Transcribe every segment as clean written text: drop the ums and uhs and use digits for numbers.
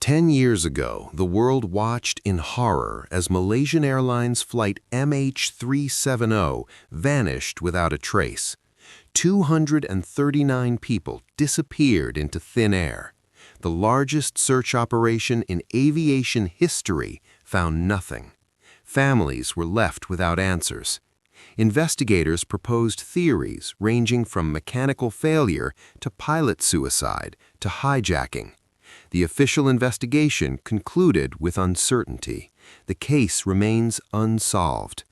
10 years ago, the world watched in horror as Malaysian Airlines flight MH370 vanished without a trace. 239 people disappeared into thin air. The largest search operation in aviation history found nothing. Families were left without answers. Investigators proposed theories ranging from mechanical failure to pilot suicide to hijacking. The official investigation concluded with uncertainty. The case remains unsolved.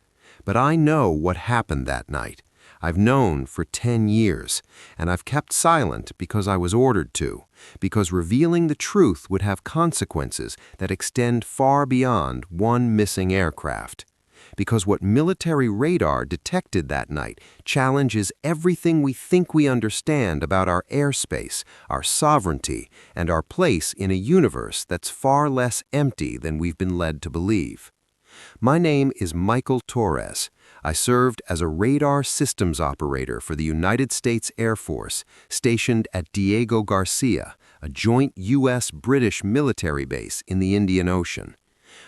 But I know what happened that night. I've known for 10 years, and I've kept silent because I was ordered to, because revealing the truth would have consequences that extend far beyond one missing aircraft. Because what military radar detected that night challenges everything we think we understand about our airspace, our sovereignty, and our place in a universe that's far less empty than we've been led to believe. My name is Michael Torres. I served as a radar systems operator for the United States Air Force, stationed at Diego Garcia, a joint U.S.-British military base in the Indian Ocean.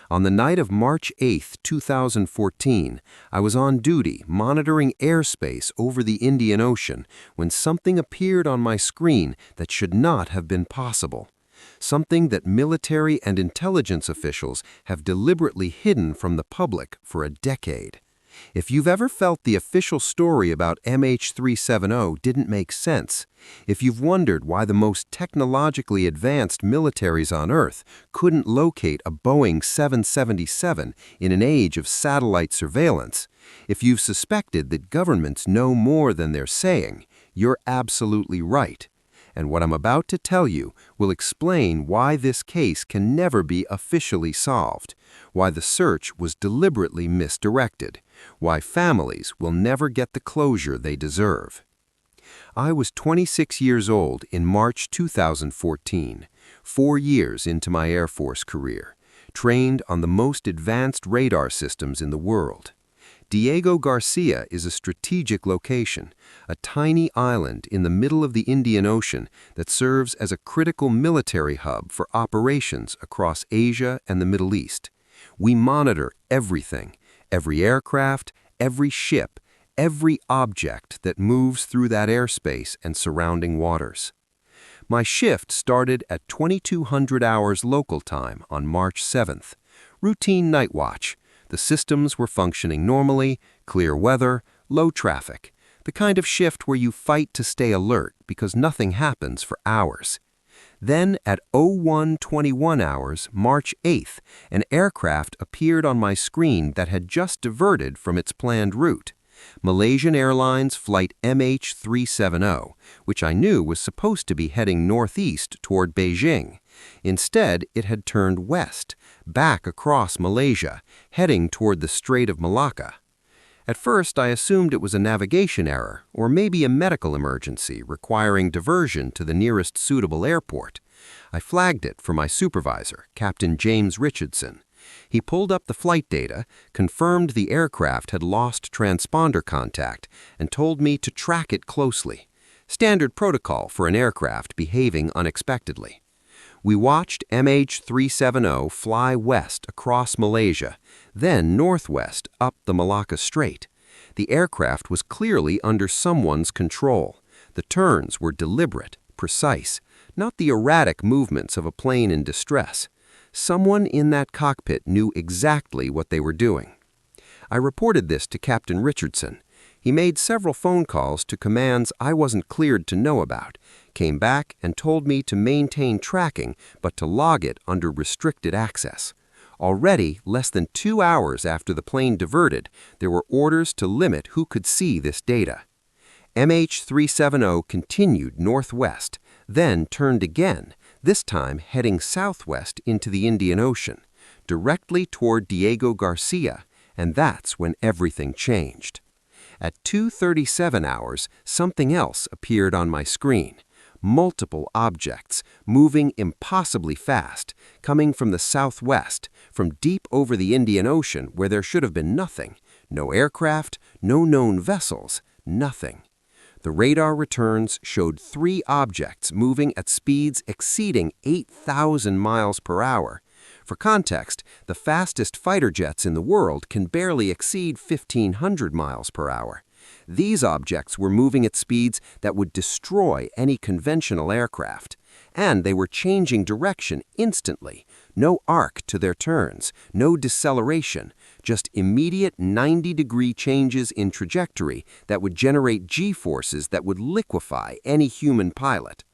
On the night of March 8, 2014, I was on duty monitoring airspace over the Indian Ocean when something appeared on my screen that should not have been possible. Something that military and intelligence officials have deliberately hidden from the public for a decade. If you've ever felt the official story about MH370 didn't make sense, if you've wondered why the most technologically advanced militaries on Earth couldn't locate a Boeing 777 in an age of satellite surveillance, if you've suspected that governments know more than they're saying, you're absolutely right. And what I'm about to tell you will explain why this case can never be officially solved, why the search was deliberately misdirected, why families will never get the closure they deserve. I was 26 years old in March 2014, 4 years into my Air Force career, trained on the most advanced radar systems in the world. Diego Garcia is a strategic location, a tiny island in the middle of the Indian Ocean that serves as a critical military hub for operations across Asia and the Middle East. We monitor everything, every aircraft, every ship, every object that moves through that airspace and surrounding waters. My shift started at 2200 hours local time on March 7th. Routine night watch. The systems were functioning normally, clear weather, low traffic, the kind of shift where you fight to stay alert because nothing happens for hours. Then at 01:21 hours, March 8th, an aircraft appeared on my screen that had just diverted from its planned route. Malaysian Airlines flight MH370, which I knew was supposed to be heading northeast toward Beijing. Instead, it had turned west, back across Malaysia, heading toward the Strait of Malacca. At first, I assumed it was a navigation error, or maybe a medical emergency requiring diversion to the nearest suitable airport. I flagged it for my supervisor, Captain James Richardson. He pulled up the flight data, confirmed the aircraft had lost transponder contact, and told me to track it closely. Standard protocol for an aircraft behaving unexpectedly. We watched MH370 fly west across Malaysia, then northwest up the Malacca Strait. The aircraft was clearly under someone's control. The turns were deliberate, precise, not the erratic movements of a plane in distress. Someone in that cockpit knew exactly what they were doing. I reported this to Captain Richardson. He made several phone calls to commands I wasn't cleared to know about, came back and told me to maintain tracking but to log it under restricted access. Already, less than 2 hours after the plane diverted, there were orders to limit who could see this data. MH370 continued northwest, then turned again, this time heading southwest into the Indian Ocean, directly toward Diego Garcia, and that's when everything changed. At 2:37 hours, something else appeared on my screen. Multiple objects, moving impossibly fast, coming from the southwest, from deep over the Indian Ocean where there should have been nothing. No aircraft, no known vessels, nothing. The radar returns showed 3 objects moving at speeds exceeding 8,000 miles per hour. For context, the fastest fighter jets in the world can barely exceed 1,500 miles per hour. These objects were moving at speeds that would destroy any conventional aircraft. And they were changing direction instantly. No arc to their turns, no deceleration, just immediate 90-degree changes in trajectory that would generate G-forces that would liquefy any human pilot.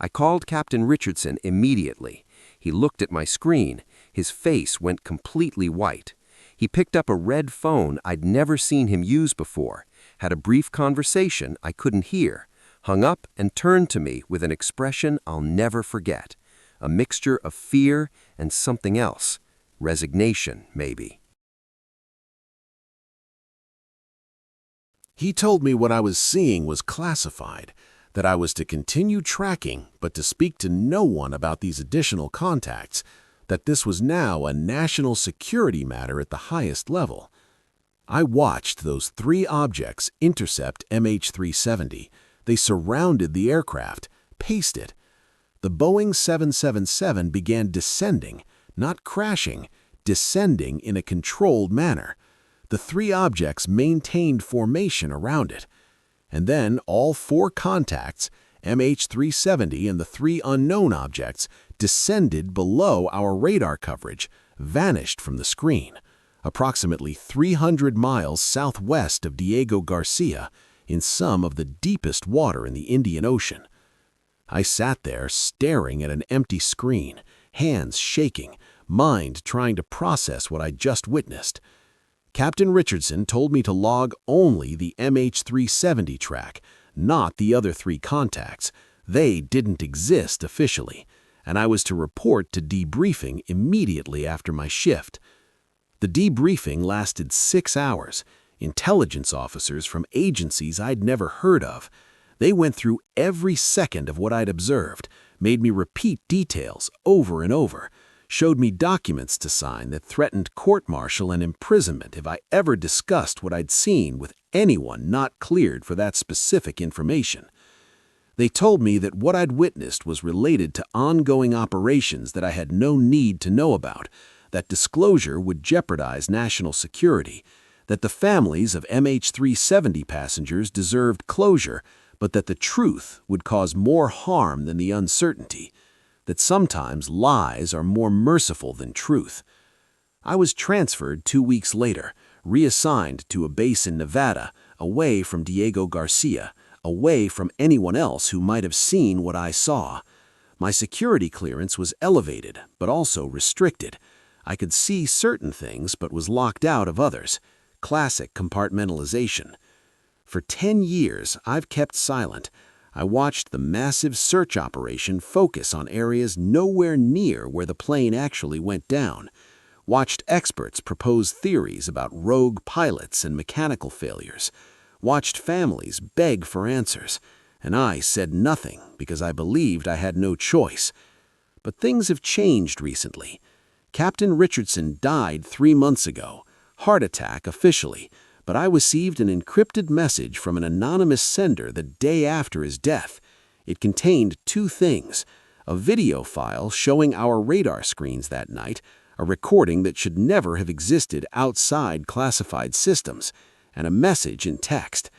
I called Captain Richardson immediately. He looked at my screen. His face went completely white. He picked up a red phone I'd never seen him use before, had a brief conversation I couldn't hear, hung up and turned to me with an expression I'll never forget, a mixture of fear and something else, resignation, maybe. He told me what I was seeing was classified, that I was to continue tracking but to speak to no one about these additional contacts, that this was now a national security matter at the highest level. I watched those 3 objects intercept MH370. They surrounded the aircraft, paced it. The Boeing 777 began descending, not crashing, descending in a controlled manner. The 3 objects maintained formation around it. And then all 4 contacts, MH370 and the 3 unknown objects, descended below our radar coverage, vanished from the screen, approximately 300 miles southwest of Diego Garcia, in some of the deepest water in the Indian Ocean. I sat there staring at an empty screen, hands shaking, mind trying to process what I'd just witnessed. Captain Richardson told me to log only the MH370 track, not the other 3 contacts. They didn't exist officially, and I was to report to debriefing immediately after my shift. The debriefing lasted 6 hours. Intelligence officers from agencies I'd never heard of. They went through every second of what I'd observed, made me repeat details over and over, showed me documents to sign that threatened court-martial and imprisonment if I ever discussed what I'd seen with anyone not cleared for that specific information. They told me that what I'd witnessed was related to ongoing operations that I had no need to know about, that disclosure would jeopardize national security, that the families of MH370 passengers deserved closure, but that the truth would cause more harm than the uncertainty, that sometimes lies are more merciful than truth. I was transferred 2 weeks later, reassigned to a base in Nevada, away from Diego Garcia, away from anyone else who might have seen what I saw. My security clearance was elevated, but also restricted. I could see certain things, but was locked out of others. Classic compartmentalization. For 10 years, I've kept silent. I watched the massive search operation focus on areas nowhere near where the plane actually went down. Watched experts propose theories about rogue pilots and mechanical failures. Watched families beg for answers. And I said nothing because I believed I had no choice. But things have changed recently. Captain Richardson died 3 months ago. Heart attack officially, but I received an encrypted message from an anonymous sender the day after his death. It contained 2 things: a video file showing our radar screens that night, a recording that should never have existed outside classified systems, and a message in text.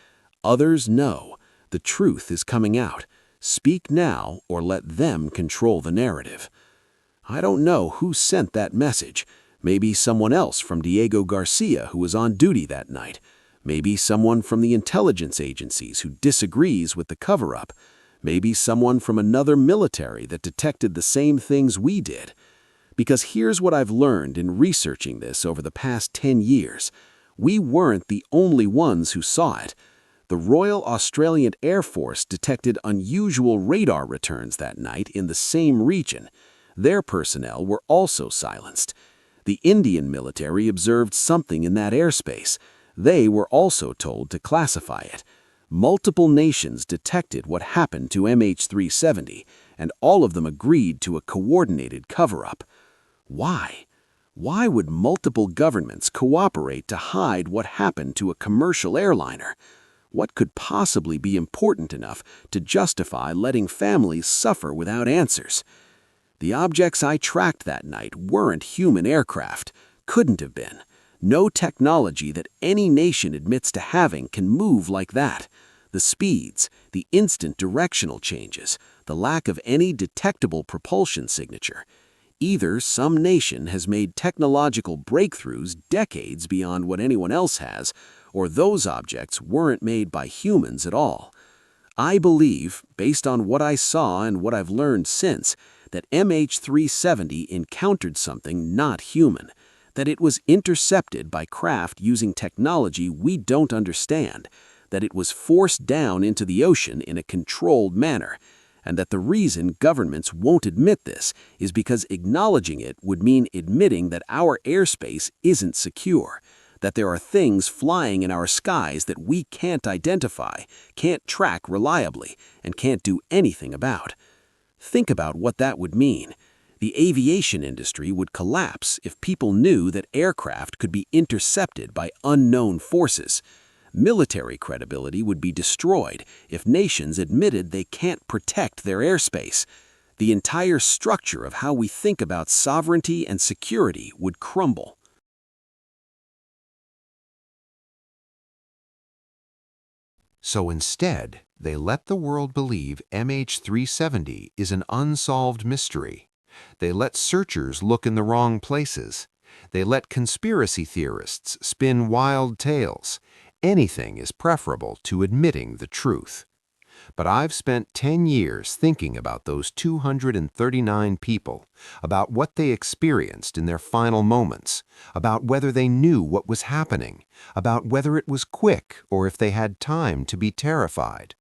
Others know. The truth is coming out. Speak now or let them control the narrative. I don't know who sent that message. Maybe someone else from Diego Garcia who was on duty that night. Maybe someone from the intelligence agencies who disagrees with the cover-up. Maybe someone from another military that detected the same things we did. Because here's what I've learned in researching this over the past 10 years. We weren't the only ones who saw it. The Royal Australian Air Force detected unusual radar returns that night in the same region. Their personnel were also silenced. The Indian military observed something in that airspace. They were also told to classify it. Multiple nations detected what happened to MH370, and all of them agreed to a coordinated cover-up. Why? Why would multiple governments cooperate to hide what happened to a commercial airliner? What could possibly be important enough to justify letting families suffer without answers? The objects I tracked that night weren't human aircraft, couldn't have been. No technology that any nation admits to having can move like that. The speeds, the instant directional changes, the lack of any detectable propulsion signature. Either some nation has made technological breakthroughs decades beyond what anyone else has, or those objects weren't made by humans at all. I believe, based on what I saw and what I've learned since, that MH370 encountered something not human, that it was intercepted by craft using technology we don't understand, that it was forced down into the ocean in a controlled manner, and that the reason governments won't admit this is because acknowledging it would mean admitting that our airspace isn't secure, that there are things flying in our skies that we can't identify, can't track reliably, and can't do anything about. Think about what that would mean. The aviation industry would collapse if people knew that aircraft could be intercepted by unknown forces. Military credibility would be destroyed if nations admitted they can't protect their airspace. The entire structure of how we think about sovereignty and security would crumble. So instead, they let the world believe MH370 is an unsolved mystery. They let searchers look in the wrong places. They let conspiracy theorists spin wild tales. Anything is preferable to admitting the truth. But I've spent 10 years thinking about those 239 people, about what they experienced in their final moments, about whether they knew what was happening, about whether it was quick or if they had time to be terrified.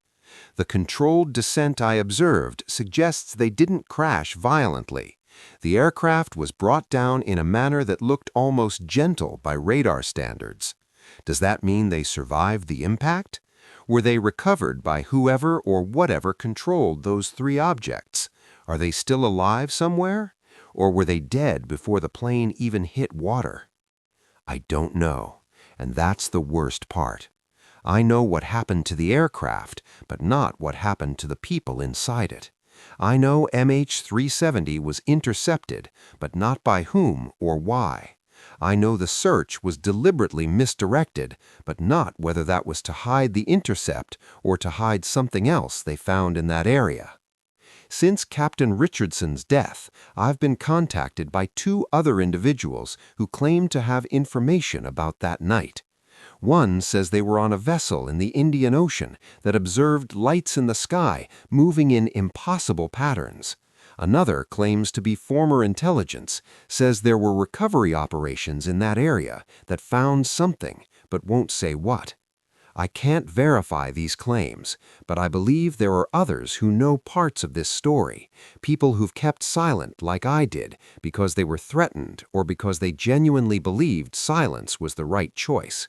The controlled descent I observed suggests they didn't crash violently. The aircraft was brought down in a manner that looked almost gentle by radar standards. Does that mean they survived the impact? Were they recovered by whoever or whatever controlled those three objects? Are they still alive somewhere? Or were they dead before the plane even hit water? I don't know, and that's the worst part. I know what happened to the aircraft, but not what happened to the people inside it. I know MH370 was intercepted, but not by whom or why. I know the search was deliberately misdirected, but not whether that was to hide the intercept or to hide something else they found in that area. Since Captain Richardson's death, I've been contacted by two other individuals who claim to have information about that night. One says they were on a vessel in the Indian Ocean that observed lights in the sky moving in impossible patterns. Another claims to be former intelligence, says there were recovery operations in that area that found something, but won't say what. I can't verify these claims, but I believe there are others who know parts of this story, people who've kept silent like I did because they were threatened or because they genuinely believed silence was the right choice.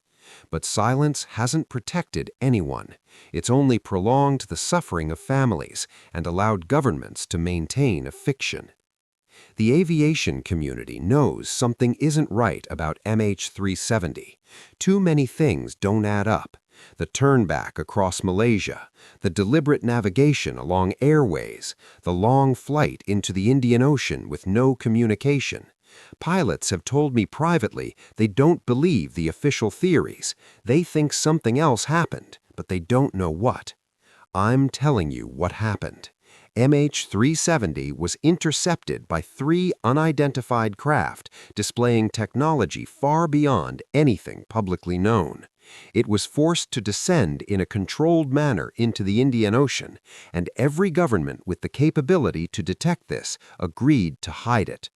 But silence hasn't protected anyone. It's only prolonged the suffering of families and allowed governments to maintain a fiction. The aviation community knows something isn't right about MH370. Too many things don't add up. The turnback across Malaysia, the deliberate navigation along airways, the long flight into the Indian Ocean with no communication. Pilots have told me privately they don't believe the official theories. They think something else happened, but they don't know what. I'm telling you what happened. MH370 was intercepted by three unidentified craft displaying technology far beyond anything publicly known. It was forced to descend in a controlled manner into the Indian Ocean, and every government with the capability to detect this agreed to hide it.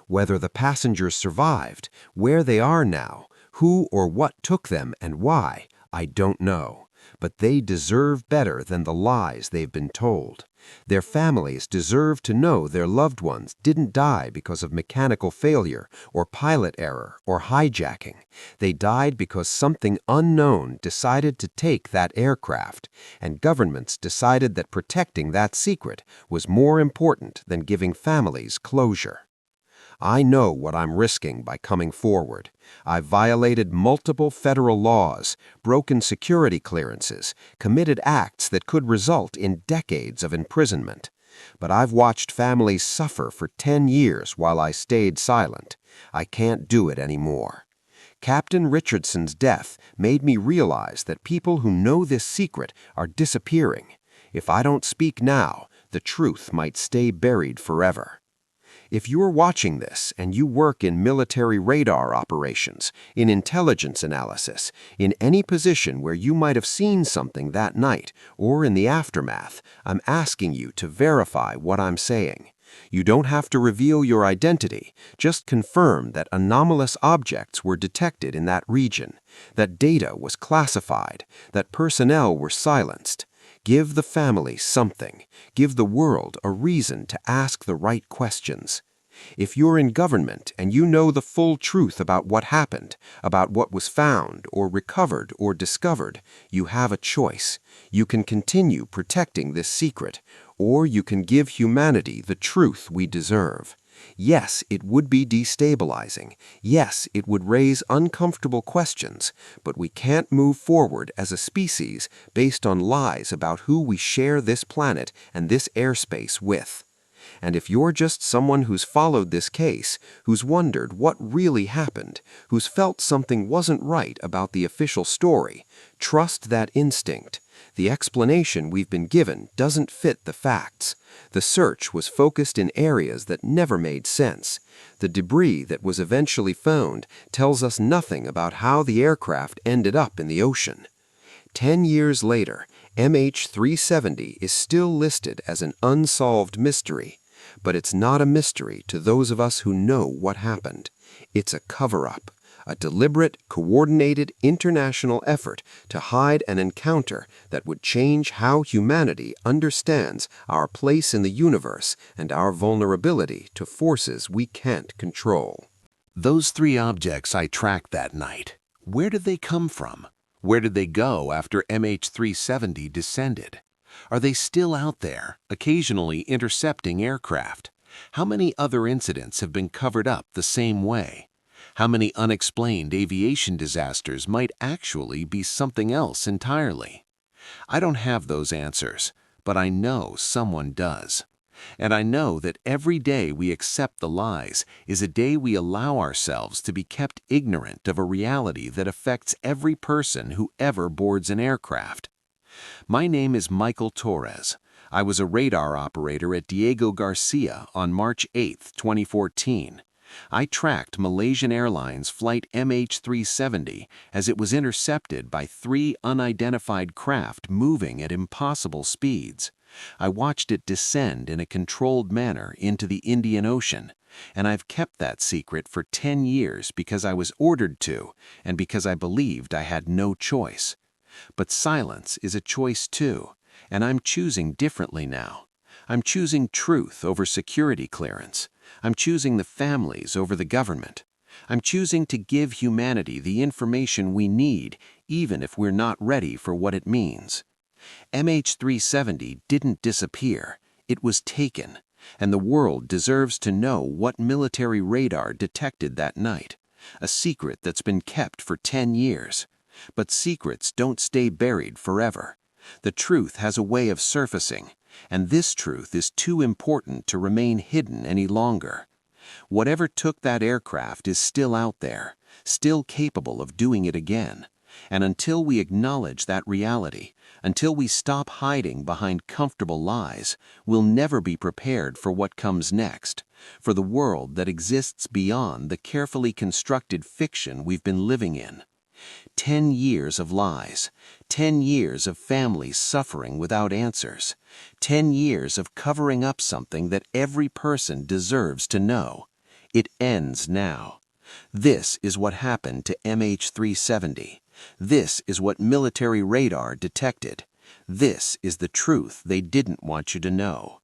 Whether the passengers survived, where they are now, who or what took them and why, I don't know. But they deserve better than the lies they've been told. Their families deserve to know their loved ones didn't die because of mechanical failure or pilot error or hijacking. They died because something unknown decided to take that aircraft, and governments decided that protecting that secret was more important than giving families closure. I know what I'm risking by coming forward. I've violated multiple federal laws, broken security clearances, committed acts that could result in decades of imprisonment. But I've watched families suffer for 10 years while I stayed silent. I can't do it anymore. Captain Richardson's death made me realize that people who know this secret are disappearing. If I don't speak now, the truth might stay buried forever. If you're watching this and you work in military radar operations, in intelligence analysis, in any position where you might have seen something that night, or in the aftermath, I'm asking you to verify what I'm saying. You don't have to reveal your identity, just confirm that anomalous objects were detected in that region, that data was classified, that personnel were silenced. Give the family something. Give the world a reason to ask the right questions. If you're in government and you know the full truth about what happened, about what was found or recovered or discovered, you have a choice. You can continue protecting this secret, or you can give humanity the truth we deserve. Yes, it would be destabilizing. Yes, it would raise uncomfortable questions, but we can't move forward as a species based on lies about who we share this planet and this airspace with. And if you're just someone who's followed this case, who's wondered what really happened, who's felt something wasn't right about the official story, trust that instinct. The explanation we've been given doesn't fit the facts. The search was focused in areas that never made sense. The debris that was eventually found tells us nothing about how the aircraft ended up in the ocean. 10 years later, MH370 is still listed as an unsolved mystery. But it's not a mystery to those of us who know what happened. It's a cover-up, a deliberate, coordinated international effort to hide an encounter that would change how humanity understands our place in the universe and our vulnerability to forces we can't control. Those 3 objects I tracked that night, where did they come from? Where did they go after MH370 descended? Are they still out there, occasionally intercepting aircraft? How many other incidents have been covered up the same way? How many unexplained aviation disasters might actually be something else entirely? I don't have those answers, but I know someone does. And I know that every day we accept the lies is a day we allow ourselves to be kept ignorant of a reality that affects every person who ever boards an aircraft. My name is Michael Torres. I was a radar operator at Diego Garcia on March 8, 2014. I tracked Malaysian Airlines Flight MH370 as it was intercepted by 3 unidentified craft moving at impossible speeds. I watched it descend in a controlled manner into the Indian Ocean, and I've kept that secret for 10 years because I was ordered to and because I believed I had no choice. But silence is a choice too, and I'm choosing differently now. I'm choosing truth over security clearance. I'm choosing the families over the government. I'm choosing to give humanity the information we need, even if we're not ready for what it means. MH370 didn't disappear, it was taken, and the world deserves to know what military radar detected that night, a secret that's been kept for 10 years. But secrets don't stay buried forever. The truth has a way of surfacing, and this truth is too important to remain hidden any longer. Whatever took that aircraft is still out there, still capable of doing it again. And until we acknowledge that reality, until we stop hiding behind comfortable lies, we'll never be prepared for what comes next, for the world that exists beyond the carefully constructed fiction we've been living in. 10 years of lies, 10 years of families suffering without answers, 10 years of covering up something that every person deserves to know. It ends now. This is what happened to MH370. This is what military radar detected. This is the truth they didn't want you to know.